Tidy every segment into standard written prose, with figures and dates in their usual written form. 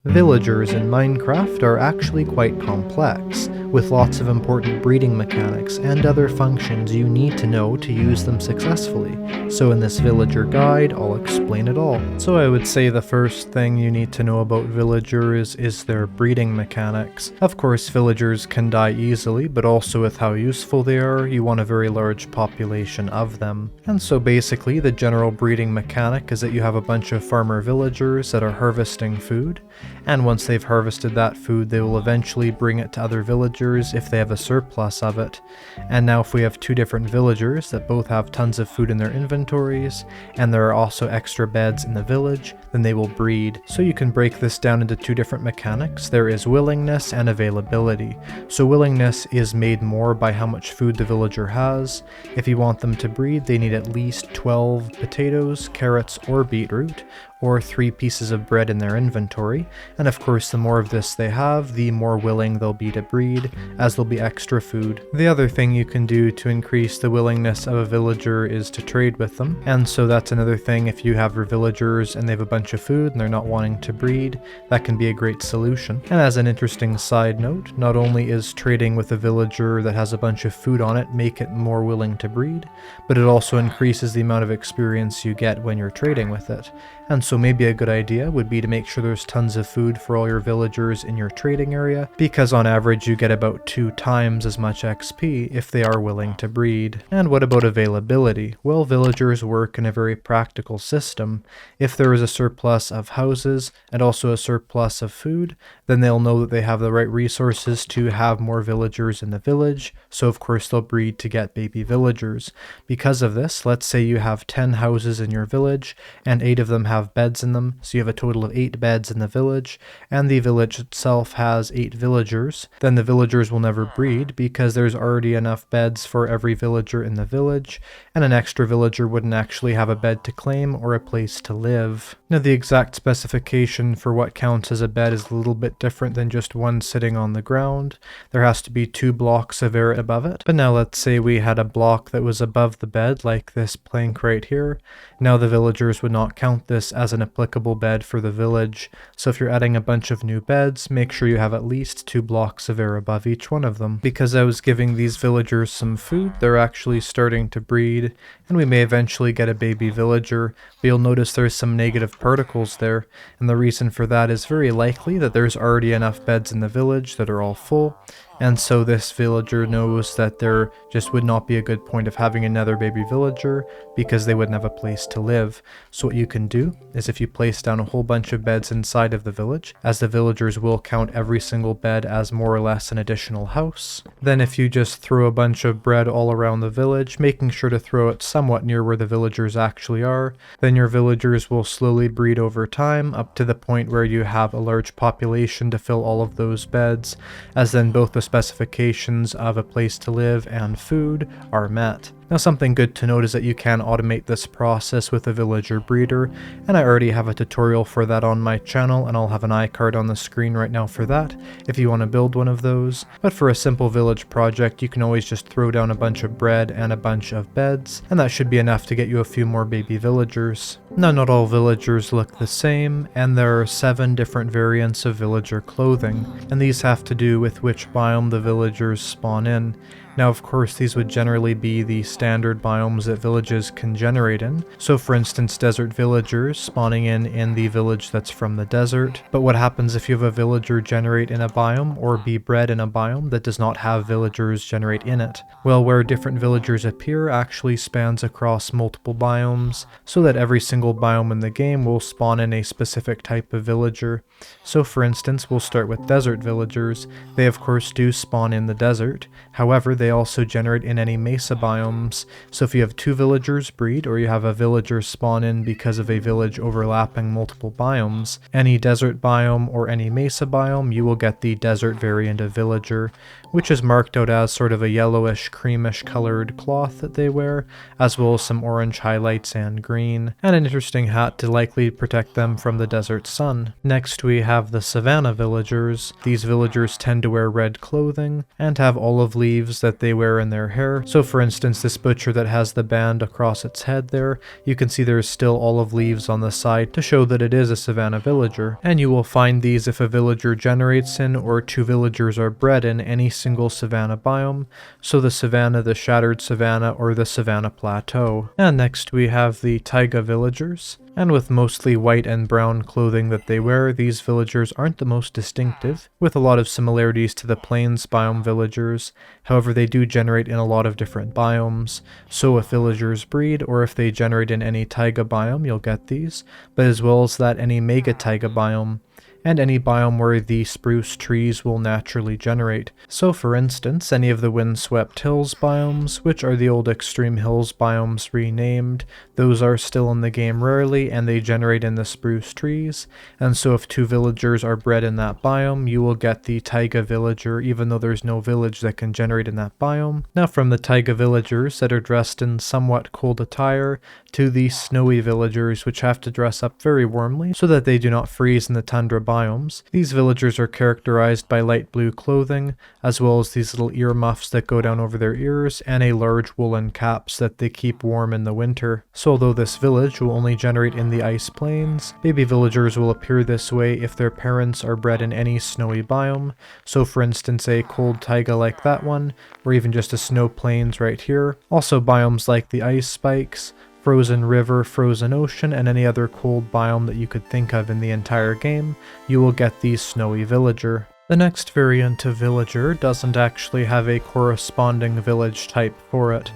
Villagers in Minecraft are actually quite complex, with lots of important breeding mechanics and other functions you need to know to use them successfully. So in this villager guide, I'll explain it all. So I would say the first thing you need to know about villagers is their breeding mechanics. Of course, villagers can die easily, but also with how useful they are, you want a very large population of them. And so basically, the general breeding mechanic is that you have a bunch of farmer villagers that are harvesting food, and once they've harvested that food, they will eventually bring it to other villagers if they have a surplus of it. And now if we have two different villagers that both have tons of food in their inventories, and there are also extra beds in the village, then they will breed. So you can break this down into two different mechanics. There is willingness and availability. So willingness is made more by how much food the villager has. If you want them to breed, they need at least 12 potatoes, carrots, or beetroot, or 3 pieces of bread in their inventory, and of course the more of this they have, the more willing they'll be to breed, as there'll be extra food. The other thing you can do to increase the willingness of a villager is to trade with them, and so that's another thing. If you have your villagers and they have a bunch of food and they're not wanting to breed, that can be a great solution. And as an interesting side note, not only is trading with a villager that has a bunch of food on it make it more willing to breed, but it also increases the amount of experience you get when you're trading with it. And so maybe a good idea would be to make sure there's tons of food for all your villagers in your trading area, because on average you get about 2 times as much XP if they are willing to breed. And what about availability? Well, villagers work in a very practical system. If there is a surplus of houses and also a surplus of food, then they'll know that they have the right resources to have more villagers in the village, so of course they'll breed to get baby villagers. Because of this, let's say you have 10 houses in your village and 8 of them have beds in them, so you have a total of 8 beds in the village, and the village itself has 8 villagers. Then the villagers will never breed because there's already enough beds for every villager in the village, and an extra villager wouldn't actually have a bed to claim or a place to live. Now the exact specification for what counts as a bed is a little bit different than just one sitting on the ground. There has to be 2 blocks of air above it. But now let's say we had a block that was above the bed, like this plank right here. Now the villagers would not count this as an applicable bed for the village. So if you're adding a bunch of new beds, make sure you have at least 2 blocks of air above each one of them. Because I was giving these villagers some food, they're actually starting to breed, and we may eventually get a baby villager, but you'll notice there's some negative particles there, and the reason for that is very likely that there's already enough beds in the village that are all full, and so this villager knows that there just would not be a good point of having another baby villager because they wouldn't have a place to live. So what you can do is if you place down a whole bunch of beds inside of the village, as the villagers will count every single bed as more or less an additional house, then if you just throw a bunch of bread all around the village, making sure to throw it somewhat near where the villagers actually are, then your villagers will slowly breed over time up to the point where you have a large population to fill all of those beds, as then both the specifications of a place to live and food are met. Now something good to note is that you can automate this process with a villager breeder, and I already have a tutorial for that on my channel, and I'll have an iCard on the screen right now for that if you want to build one of those. But for a simple village project, you can always just throw down a bunch of bread and a bunch of beds, and that should be enough to get you a few more baby villagers. Now not all villagers look the same, and there are 7 different variants of villager clothing, and these have to do with which biome the villagers spawn in. Now of course these would generally be the standard biomes that villages can generate in. So for instance, desert villagers spawning in the village that's from the desert. But what happens if you have a villager generate in a biome or be bred in a biome that does not have villagers generate in it? Well, where different villagers appear actually spans across multiple biomes, so that every single biome in the game will spawn in a specific type of villager. So for instance, we'll start with desert villagers. They of course do spawn in the desert, however they also generate in any mesa biomes. So if you have 2 villagers breed, or you have a villager spawn in because of a village overlapping multiple biomes, any desert biome or any mesa biome, you will get the desert variant of villager, which is marked out as sort of a yellowish creamish colored cloth that they wear, as well as some orange highlights and green, and an interesting hat to likely protect them from the desert sun. Next we have the savanna villagers. These villagers tend to wear red clothing and have olive leaves that that they wear in their hair. So for instance, this butcher that has the band across its head there, you can see there's still olive leaves on the side to show that it is a savanna villager. And you will find these if a villager generates in or two villagers are bred in any single savanna biome, so the savanna, the shattered savanna, or the savanna plateau. And next we have the taiga villagers. And with mostly white and brown clothing that they wear, these villagers aren't the most distinctive, with a lot of similarities to the plains biome villagers. However, they do generate in a lot of different biomes, so if villagers breed, or if they generate in any taiga biome, you'll get these, but as well as that, any mega taiga biome, and any biome where the spruce trees will naturally generate. So for instance, any of the windswept hills biomes, which are the old extreme hills biomes renamed, those are still in the game rarely and they generate in the spruce trees, and so if two villagers are bred in that biome, you will get the taiga villager even though there's no village that can generate in that biome. Now from the taiga villagers that are dressed in somewhat cold attire, to the snowy villagers which have to dress up very warmly so that they do not freeze in the tundra biomes. These villagers are characterized by light blue clothing, as well as these little ear muffs that go down over their ears, and a large woolen caps that they keep warm in the winter. So although this village will only generate in the ice plains, baby villagers will appear this way if their parents are bred in any snowy biome. So for instance, a cold taiga like that one, or even just a snow plains right here. Also biomes like the ice spikes, frozen river, frozen ocean, and any other cold biome that you could think of in the entire game, you will get the snowy villager. The next variant of villager doesn't actually have a corresponding village type for it,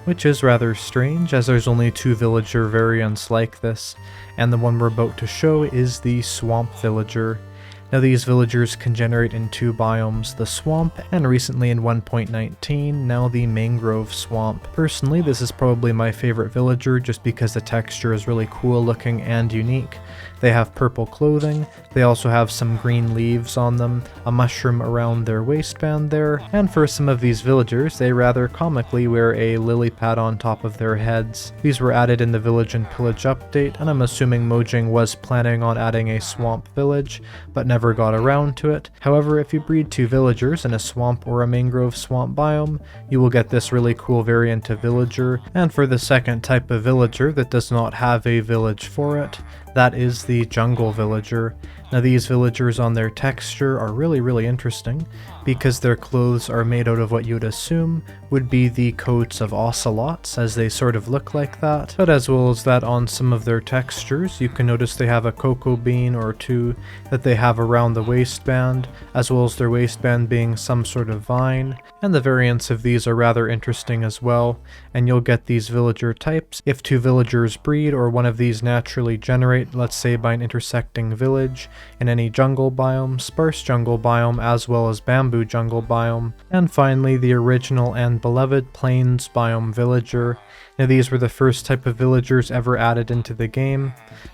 which is rather strange as there's only two villager variants like this, and the one we're about to show is the swamp villager. Now these villagers can generate in two biomes, the swamp, and recently in 1.19, now the mangrove swamp. Personally, this is probably my favorite villager just because the texture is really cool looking and unique. They have purple clothing, they also have some green leaves on them, a mushroom around their waistband there, and for some of these villagers, they rather comically wear a lily pad on top of their heads. These were added in the Village and Pillage update, and I'm assuming Mojang was planning on adding a swamp village, but never got around to it. However, if you breed two villagers in a swamp or a mangrove swamp biome, you will get this really cool variant of villager, and for the second type of villager that does not have a village for it, that is the jungle villager. Now these villagers on their texture are really interesting because their clothes are made out of what you would assume would be the coats of ocelots, as they sort of look like that. But as well as that, on some of their textures you can notice they have a cocoa bean or two that they have around the waistband, as well as their waistband being some sort of vine, and the variants of these are rather interesting as well, and you'll get these villager types if two villagers breed or one of these naturally generate, let's say by an intersecting village, in any jungle biome, sparse jungle biome, as well as bamboo jungle biome. And finally, the original and beloved plains biome villager. Now these were the first type of villagers ever added into the game,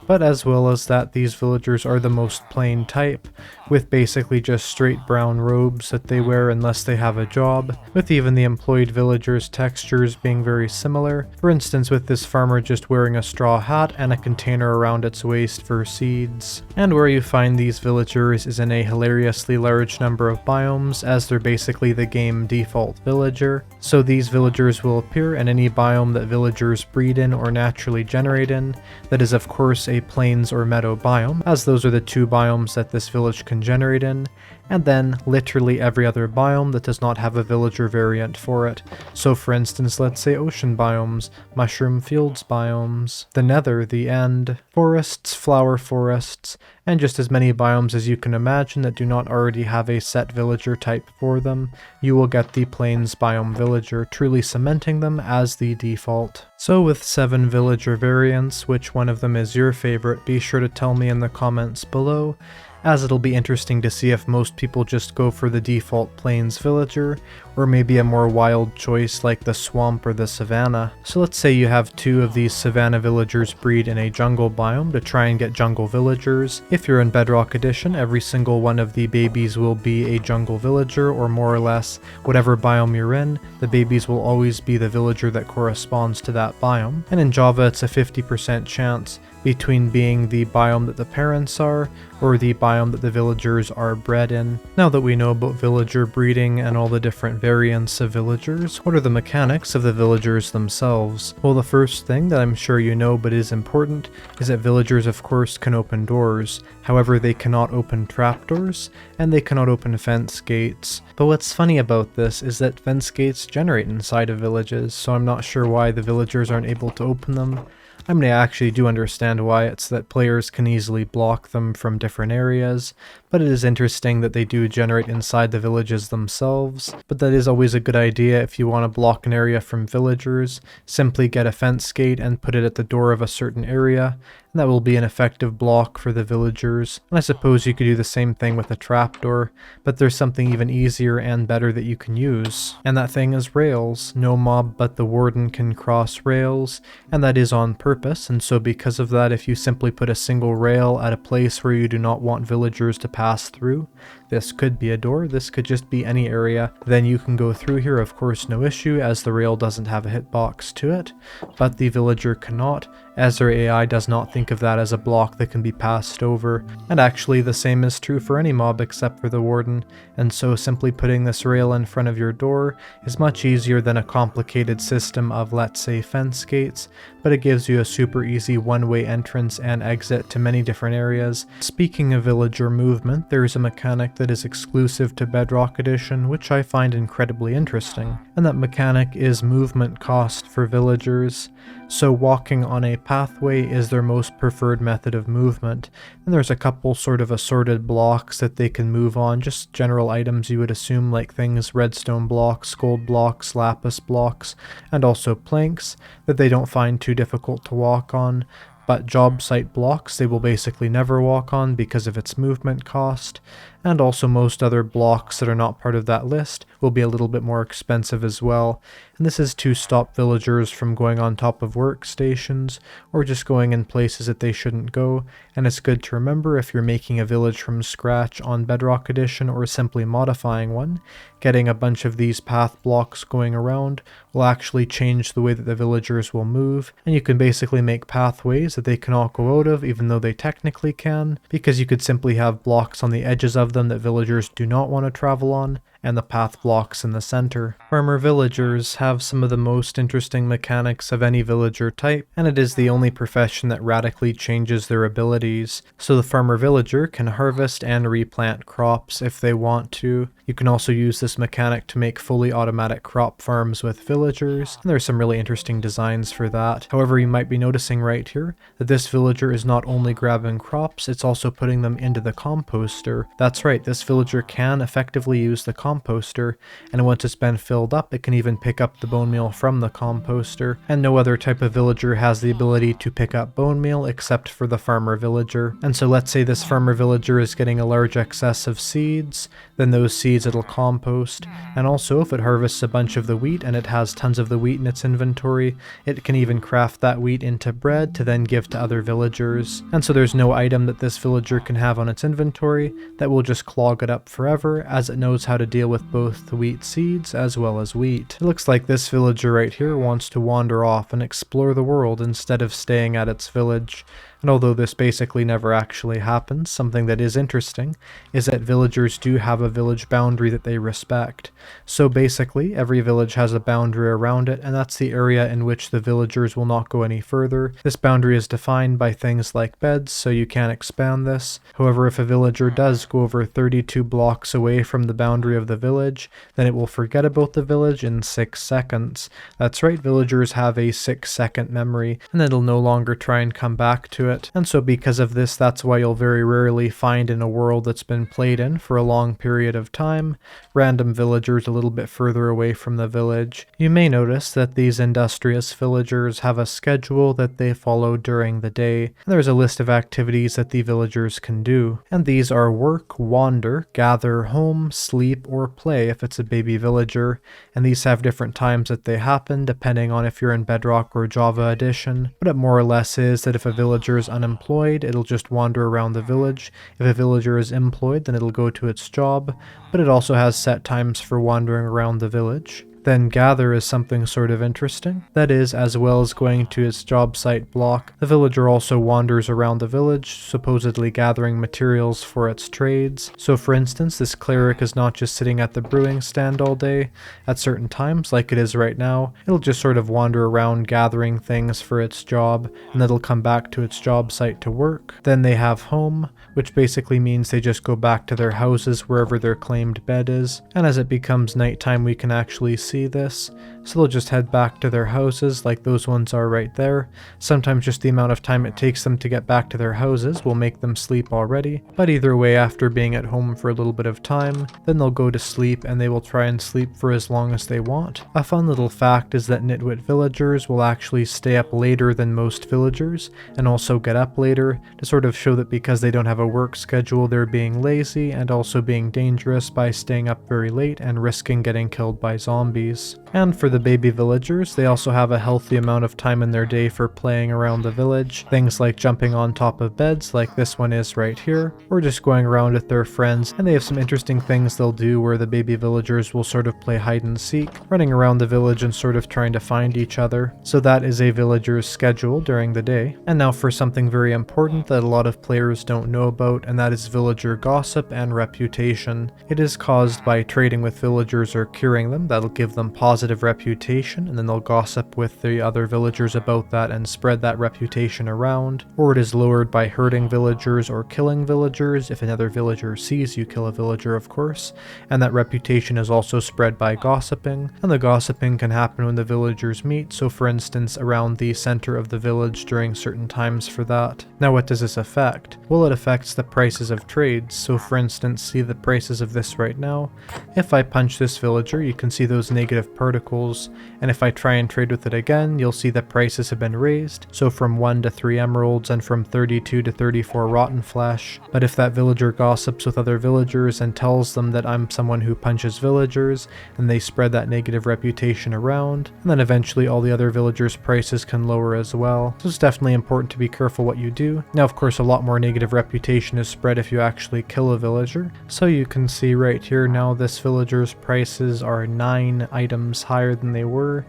but as well as that, these villagers are the most plain type, with basically just straight brown robes that they wear unless they have a job, with even the employed villagers' textures being very similar. For instance, with this farmer just wearing a straw hat and a container around its waist for seeds. And where you find these villagers is in a hilariously large number of biomes, as they're basically the game default villager. So these villagers will appear in any biome that villagers breed in or naturally generate in, that is of course a plains or meadow biome, as those are the two biomes that this village can generate in, and then literally every other biome that does not have a villager variant for it. So for instance, let's say ocean biomes, mushroom fields biomes, the nether, the end, forests, flower forests, and just as many biomes as you can imagine that do not already have a set villager type for them, you will get the plains biome villager, truly cementing them as the default. So with 7 villager variants, which one of them is your favorite? Be sure to tell me in the comments below, as it'll be interesting to see if most people just go for the default plains villager, or maybe a more wild choice like the swamp or the savanna. So let's say you have 2 of these savanna villagers breed in a jungle biome to try and get jungle villagers. If you're in Bedrock Edition, every single one of the babies will be a jungle villager, or more or less whatever biome you're in, the babies will always be the villager that corresponds to that biome. And in Java it's a 50% chance, between being the biome that the parents are or the biome that the villagers are bred in. Now that we know about villager breeding and all the different variants of villagers, what are the mechanics of the villagers themselves? Well, the first thing that I'm sure you know but is important is that villagers of course can open doors. However, they cannot open trapdoors and they cannot open fence gates. But what's funny about this is that fence gates generate inside of villages, so I'm not sure why the villagers aren't able to open them. I mean, I actually do understand why. It's that players can easily block them from different areas, but it is interesting that they do generate inside the villages themselves. But that is always a good idea if you want to block an area from villagers. Simply get a fence gate and put it at the door of a certain area, and that will be an effective block for the villagers. And I suppose you could do the same thing with a trapdoor, but there's something even easier and better that you can use. And that thing is rails. No mob but the warden can cross rails, and that is on purpose, and so because of that, if you simply put a single rail at a place where you do not want villagers to pass through, this could be a door, this could just be any area, then you can go through here, of course no issue, as the rail doesn't have a hitbox to it, but the villager cannot, as their AI does not think of that as a block that can be passed over. And actually the same is true for any mob except for the warden, and so simply putting this rail in front of your door is much easier than a complicated system of, let's say, fence gates, but it gives you a super easy one-way entrance and exit to many different areas. Speaking of villager movement, there is a mechanic that is exclusive to Bedrock Edition, which I find incredibly interesting, and that mechanic is movement cost for villagers. So walking on a pathway is their most preferred method of movement, and there's a couple sort of assorted blocks that they can move on, just general items you would assume, like things redstone blocks, gold blocks, lapis blocks, and also planks that they don't find too difficult to walk on. But job site blocks they will basically never walk on because of its movement cost, and also most other blocks that are not part of that list will be a little bit more expensive as well, and this is to stop villagers from going on top of workstations or just going in places that they shouldn't go. And it's good to remember, if you're making a village from scratch on Bedrock Edition or simply modifying one, getting a bunch of these path blocks going around will actually change the way that the villagers will move, and you can basically make pathways that they cannot go out of even though they technically can, because you could simply have blocks on the edges of them that villagers do not want to travel on, and the path blocks in the center. Farmer villagers have some of the most interesting mechanics of any villager type, and it is the only profession that radically changes their abilities. So the farmer villager can harvest and replant crops if they want to. You can also use this mechanic to make fully automatic crop farms with villagers, and there are some really interesting designs for that. However, you might be noticing right here that this villager is not only grabbing crops, it's also putting them into the composter. That's right, this villager can effectively use the composter, and once it's been filled up, it can even pick up the bone meal from the composter, and no other type of villager has the ability to pick up bone meal except for the farmer villager. And so let's say this farmer villager is getting a large excess of seeds, then those seeds it'll compost, and also if it harvests a bunch of the wheat and it has tons of the wheat in its inventory, it can even craft that wheat into bread to then give to other villagers. And so there's no item that this villager can have on its inventory that will just clog it up forever, as it knows how to deal with both the wheat seeds as well as wheat. It looks like this villager right here wants to wander off and explore the world instead of staying at its village. And although this basically never actually happens, something that is interesting is that villagers do have a village boundary that they respect. So basically, every village has a boundary around it, and that's the area in which the villagers will not go any further. This boundary is defined by things like beds, so you can't expand this. However, if a villager does go over 32 blocks away from the boundary of the village, then it will forget about the village in 6 seconds. That's right, villagers have a 6-second memory, and it'll no longer try and come back to it. And so because of this, that's why you'll very rarely find in a world that's been played in for a long period of time random villagers a little bit further away from the village. You may notice that these industrious villagers have a schedule that they follow during the day, and there's a list of activities that the villagers can do, and these are work, wander, gather, home, sleep, or play if it's a baby villager, and these have different times that they happen depending on if you're in Bedrock or Java Edition. But it more or less is that if a villager is unemployed, it'll just wander around the village. If a villager is employed, then it'll go to its job, but it also has set times for wandering around the village. Then gather is something sort of interesting. That is, as well as going to its job site block, the villager also wanders around the village, supposedly gathering materials for its trades. So for instance, this cleric is not just sitting at the brewing stand all day. At certain times, like it is right now, it'll just sort of wander around gathering things for its job, and it'll come back to its job site to work. Then they have home, which basically means they just go back to their houses wherever their claimed bed is, and as it becomes nighttime we can actually see this, so they'll just head back to their houses like those ones are right there. Sometimes just the amount of time it takes them to get back to their houses will make them sleep already, but either way, after being at home for a little bit of time, then they'll go to sleep and they will try and sleep for as long as they want. A fun little fact is that nitwit villagers will actually stay up later than most villagers, and also get up later, to sort of show that because they don't have a work schedule they're being lazy and also being dangerous by staying up very late and risking getting killed by zombies. And for the baby villagers, they also have a healthy amount of time in their day for playing around the village, things like jumping on top of beds like this one is right here, or just going around with their friends, and they have some interesting things they'll do where the baby villagers will sort of play hide and seek, running around the village and sort of trying to find each other. So that is a villager's schedule during the day. And now for something very important that a lot of players don't know about, and that is villager gossip and reputation. It is caused by trading with villagers or curing them. That'll give them positive reputation, and then they'll gossip with the other villagers about that and spread that reputation around. Or it is lowered by hurting villagers or killing villagers, if another villager sees you kill a villager of course, and that reputation is also spread by gossiping, and the gossiping can happen when the villagers meet, so for instance around the center of the village during certain times for that. Now what does this affect? Well, it affects the prices of trades, so for instance see the prices of this right now. If I punch this villager you can see those negative particles, and if I try and trade with it again you'll see that prices have been raised, so from 1 to 3 emeralds and from 32 to 34 rotten flesh. But if that villager gossips with other villagers and tells them that I'm someone who punches villagers, and they spread that negative reputation around, and then eventually all the other villagers' prices can lower as well. So it's definitely important to be careful what you do. Now of course a lot more negative reputation is spread if you actually kill a villager. So you can see right here now this villager's prices are 9 items higher than they were.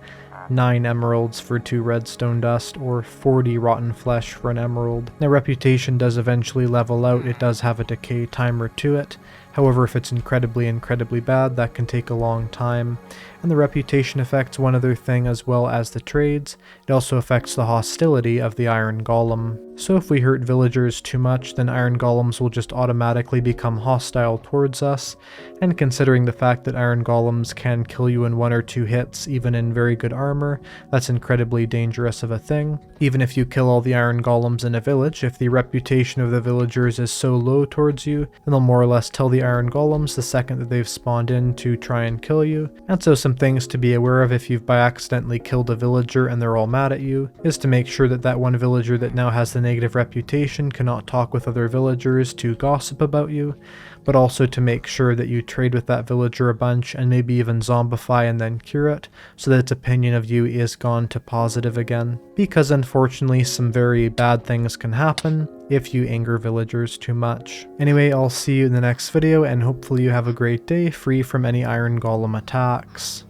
9 emeralds for 2 redstone dust, or 40 rotten flesh for an emerald. Now reputation does eventually level out, it does have a decay timer to it. However, if it's incredibly bad, that can take a long time. And the reputation affects one other thing as well as the trades. It also affects the hostility of the iron golem. So if we hurt villagers too much, then iron golems will just automatically become hostile towards us. And considering the fact that iron golems can kill you in 1 or 2 hits, even in very good armor, that's incredibly dangerous of a thing. Even if you kill all the iron golems in a village, if the reputation of the villagers is so low towards you, then they'll more or less tell the iron golems the second that they've spawned in to try and kill you. And so some things to be aware of if you've by accidentally killed a villager and they're all mad at you, is to make sure that that one villager that now has the negative reputation cannot talk with other villagers to gossip about you, but also to make sure that you trade with that villager a bunch and maybe even zombify and then cure it, so that its opinion of you is gone to positive again. Because unfortunately some very bad things can happen if you anger villagers too much. Anyway, I'll see you in the next video, and hopefully you have a great day free from any iron golem attacks.